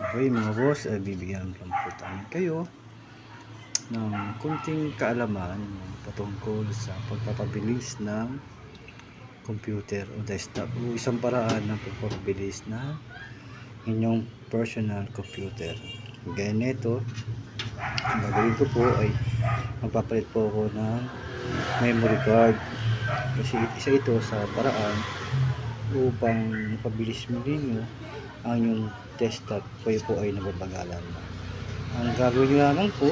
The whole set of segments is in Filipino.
Okay mga boss, bibigyan lang po tayo kayo ng kunting kaalaman patungkol sa pagpapabilis ng computer o desktop o isang paraan ng pagpapabilis na inyong personal computer. Gaya nito, ang gagawin ko po ay magpapalit po ako ng memory card kasi isa ito sa paraan upang mapabilis mo ninyo ang inyong desktop kayo po ay nababagalan na. Ang gagawin nyo lamang po,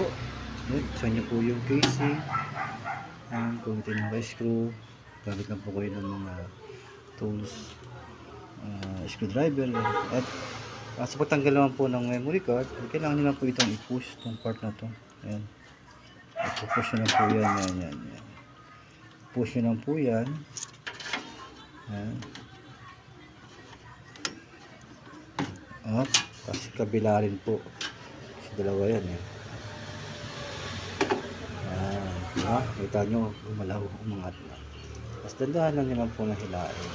buksan nyo po yung casing, kung screw, gamit lang po kayo ng mga tools, screwdriver, at sa pagtanggal naman po ng memory card, kailangan nyo lang po itong i-push itong part na to. Ayan, i-push nyo lang po yan, yan. Push nyo lang po yan. Ayan. At kasi kabila rin po kasi dalawa yan diba? Kita nyo gumalaw, umangat na. Tapos dandahan lang naman po na hilain.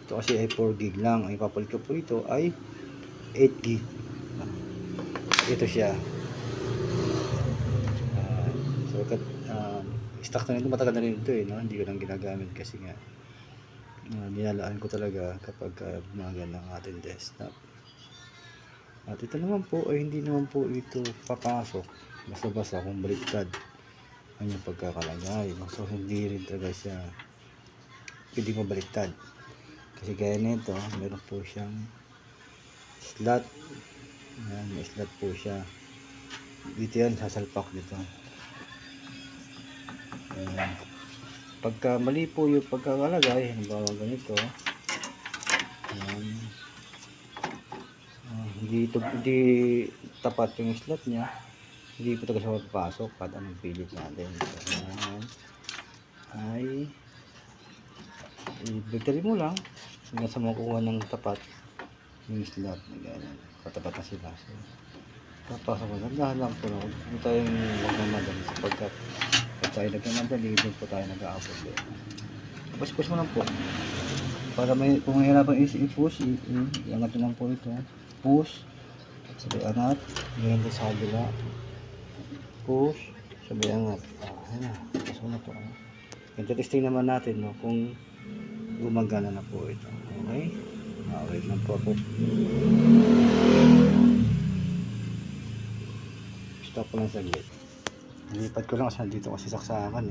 Ito kasi ay 4 gig lang. Ang ipapalit ko po ito ay 8 gig. Ito siya. So stock na nito, matagal na rin ito hindi ko lang ginagamit kasi nga nilalaan ko talaga kapag bumagal ng ating desktop. At ito naman po ay hindi naman po ito papasok basta-basta kung baliktad ang yung pagkakalagay. So hindi rin talaga siya pwede mabaliktad kasi gaya nito meron po siyang slot. Ayan, may slot po siya dito, yan sasalpak dito. Ayan. Pagka mali po yung pagkakalagay, halimbawa ganito, hindi tapat yung slot niya, hindi po talaga siya mapapasok kahit anong pilit natin. So, ay i-battery mo lang hanggang sa makuha ng tapat yung slot na gano'n, katapat na sila. So, papasok mo, dahan lang po na huwag tayong magmamadali sapagkat pag tayo nagmamadali, doon po tayo nag-aabot. Push mo lang po para may, kung mahirapan i-push, iangat lang po ito, push, sabay angat, ganyan din sa kabila, push, sabay angat. Ayan na, push mo na po. Testing naman natin kung gumagana na po ito. Okay, wait lang po ako, stop ko lang saglit. Nilipat ko lang kasi dito kasi saksakan